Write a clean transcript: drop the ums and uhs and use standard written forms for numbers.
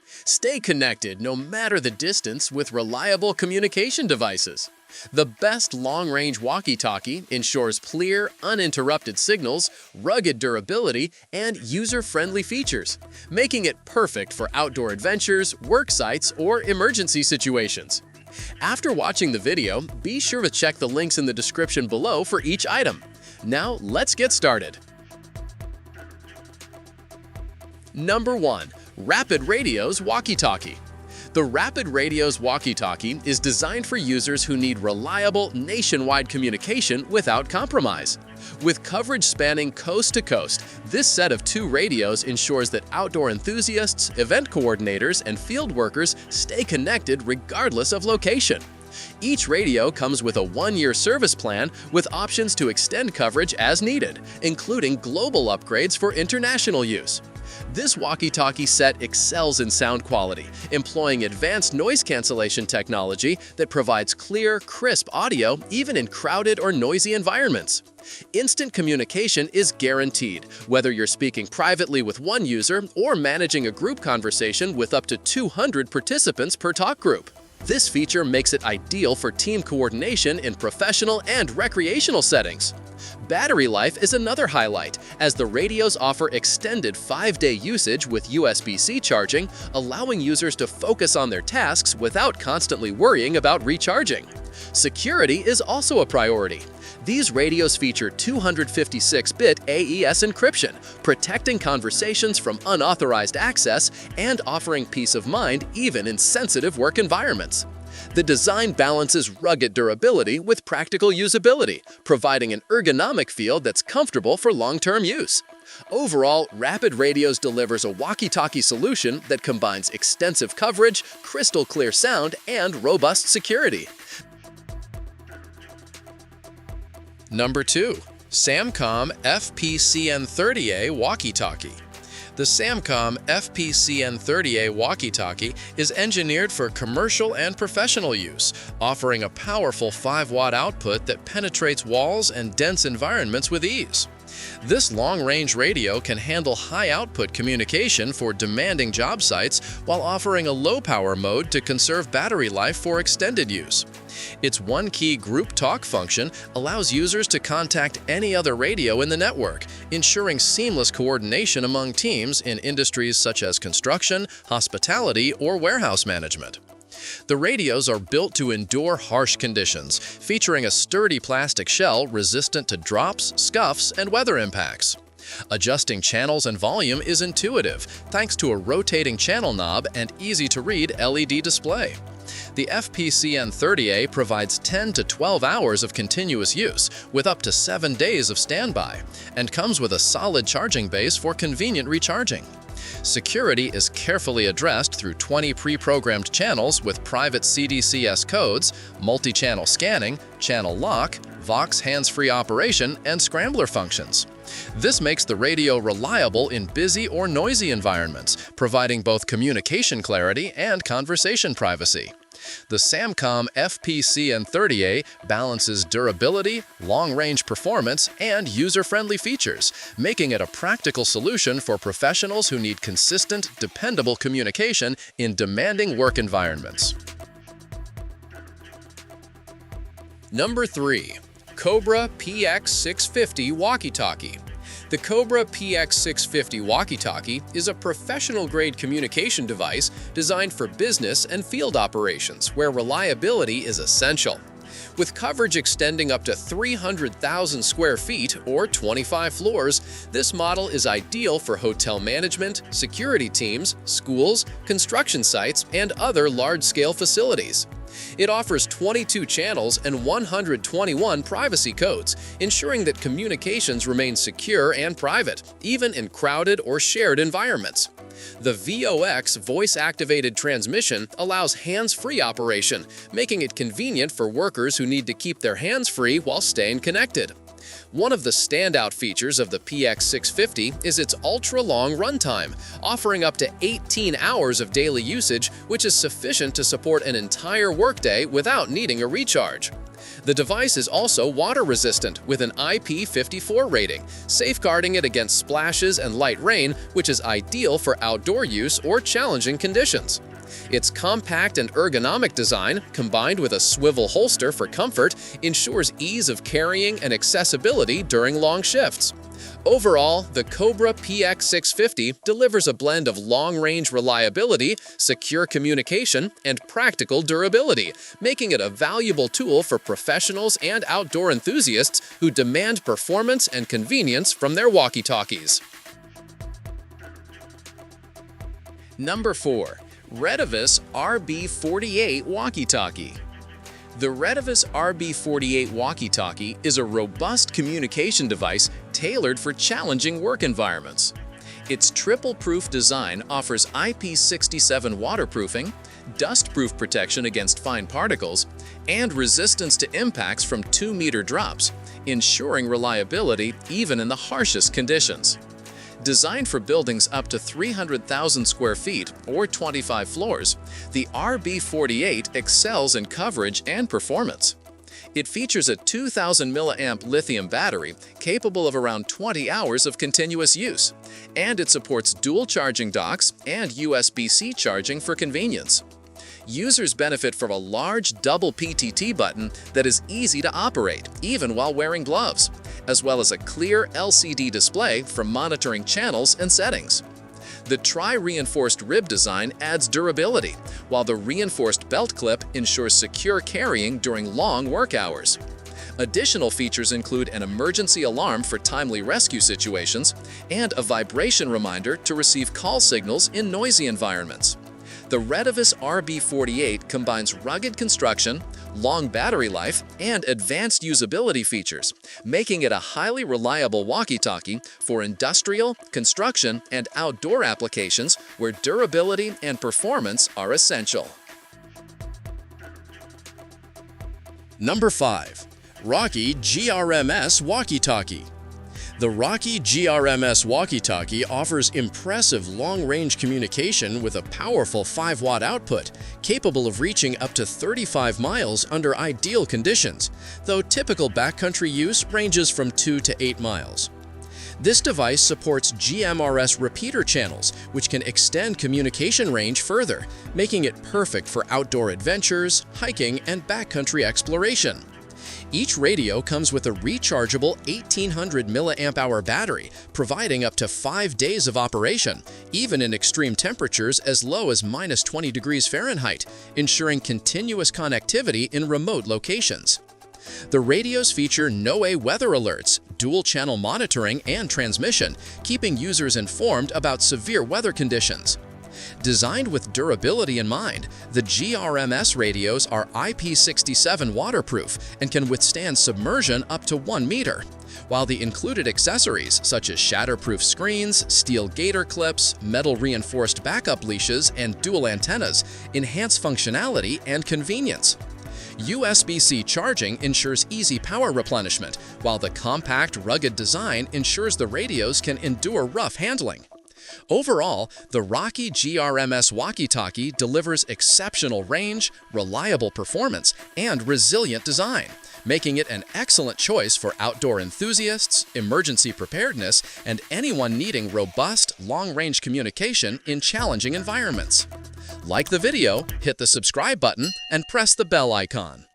Stay connected no matter the distance with reliable communication devices. The best long-range walkie-talkie ensures clear, uninterrupted signals, rugged durability, and user-friendly features, making it perfect for outdoor adventures, work sites, or emergency situations. After watching the video, be sure to check the links in the description below for each item. Now, let's get started. Number 1. Rapid Radios Walkie-Talkie. The Rapid Radios Walkie-Talkie is designed for users who need reliable, nationwide communication without compromise. With coverage spanning coast to coast, this set of 2 radios ensures that outdoor enthusiasts, event coordinators, and field workers stay connected regardless of location. Each radio comes with a 1-year service plan with options to extend coverage as needed, including global upgrades for international use. This walkie-talkie set excels in sound quality, employing advanced noise cancellation technology that provides clear, crisp audio even in crowded or noisy environments. Instant communication is guaranteed, whether you're speaking privately with one user or managing a group conversation with up to 200 participants per talk group. This feature makes it ideal for team coordination in professional and recreational settings. Battery life is another highlight, as the radios offer extended 5-day usage with USB-C charging, allowing users to focus on their tasks without constantly worrying about recharging. Security is also a priority. These radios feature 256-bit AES encryption, protecting conversations from unauthorized access and offering peace of mind even in sensitive work environments. The design balances rugged durability with practical usability, providing an ergonomic feel that's comfortable for long-term use. Overall, Rapid Radios delivers a walkie-talkie solution that combines extensive coverage, crystal-clear sound, and robust security. Number 2. SAMCOM FPCN30A Walkie-Talkie. The SAMCOM FPCN30A walkie-talkie is engineered for commercial and professional use, offering a powerful 5-watt output that penetrates walls and dense environments with ease. This long-range radio can handle high-output communication for demanding job sites while offering a low-power mode to conserve battery life for extended use. Its one-key group talk function allows users to contact any other radio in the network, ensuring seamless coordination among teams in industries such as construction, hospitality, or warehouse management. The radios are built to endure harsh conditions, featuring a sturdy plastic shell resistant to drops, scuffs, and weather impacts. Adjusting channels and volume is intuitive, thanks to a rotating channel knob and easy-to-read LED display. The FPCN30A provides 10 to 12 hours of continuous use, with up to 7 days of standby, and comes with a solid charging base for convenient recharging. Security is carefully addressed through 20 pre-programmed channels with private CDCS codes, multi-channel scanning, channel lock, Vox hands-free operation, and scrambler functions. This makes the radio reliable in busy or noisy environments, providing both communication clarity and conversation privacy. The SAMCOM FPCN30A balances durability, long-range performance, and user-friendly features, making it a practical solution for professionals who need consistent, dependable communication in demanding work environments. Number 3. Cobra PX650 Walkie-Talkie. The Cobra PX650 walkie-talkie is a professional-grade communication device designed for business and field operations where reliability is essential. With coverage extending up to 300,000 square feet or 25 floors, this model is ideal for hotel management, security teams, schools, construction sites, and other large-scale facilities. It offers 22 channels and 121 privacy codes, ensuring that communications remain secure and private, even in crowded or shared environments. The VOX voice-activated transmission allows hands-free operation, making it convenient for workers who need to keep their hands free while staying connected. One of the standout features of the PX650 is its ultra-long runtime, offering up to 18 hours of daily usage, which is sufficient to support an entire workday without needing a recharge. The device is also water-resistant with an IP54 rating, safeguarding it against splashes and light rain, which is ideal for outdoor use or challenging conditions. Its compact and ergonomic design, combined with a swivel holster for comfort, ensures ease of carrying and accessibility during long shifts. Overall, the Cobra PX650 delivers a blend of long-range reliability, secure communication, and practical durability, making it a valuable tool for professionals and outdoor enthusiasts who demand performance and convenience from their walkie-talkies. Number 4. Retevis RB48 Walkie-Talkie. The Retevis RB48 walkie-talkie is a robust communication device tailored for challenging work environments. Its triple-proof design offers IP67 waterproofing, dust-proof protection against fine particles, and resistance to impacts from 2-meter drops, ensuring reliability even in the harshest conditions. Designed for buildings up to 300,000 square feet or 25 floors, the RB48 excels in coverage and performance. It features a 2,000 mAh lithium battery capable of around 20 hours of continuous use, and it supports dual charging docks and USB-C charging for convenience. Users benefit from a large double PTT button that is easy to operate, even while wearing gloves, as well as a clear LCD display for monitoring channels and settings. The tri-reinforced rib design adds durability, while the reinforced belt clip ensures secure carrying during long work hours. Additional features include an emergency alarm for timely rescue situations and a vibration reminder to receive call signals in noisy environments. The Retevis RB48 combines rugged construction, long battery life, and advanced usability features, making it a highly reliable walkie-talkie for industrial, construction, and outdoor applications where durability and performance are essential. Number 5. Walkie GMRS Walkie-Talkie. The Walkie GMRS walkie-talkie offers impressive long-range communication with a powerful 5-watt output, capable of reaching up to 35 miles under ideal conditions, though typical backcountry use ranges from 2 to 8 miles. This device supports GMRS repeater channels, which can extend communication range further, making it perfect for outdoor adventures, hiking, and backcountry exploration. Each radio comes with a rechargeable 1800 mAh battery, providing up to 5 days of operation, even in extreme temperatures as low as -20 degrees Fahrenheit, ensuring continuous connectivity in remote locations. The radios feature NOAA weather alerts, dual-channel monitoring, and transmission, keeping users informed about severe weather conditions. Designed with durability in mind, the GMRS radios are IP67 waterproof and can withstand submersion up to 1 meter, while the included accessories such as shatterproof screens, steel gator clips, metal-reinforced backup leashes, and dual antennas enhance functionality and convenience. USB-C charging ensures easy power replenishment, while the compact, rugged design ensures the radios can endure rough handling. Overall, the Walkie GMRS walkie-talkie delivers exceptional range, reliable performance, and resilient design, making it an excellent choice for outdoor enthusiasts, emergency preparedness, and anyone needing robust, long-range communication in challenging environments. Like the video, hit the subscribe button, and press the bell icon.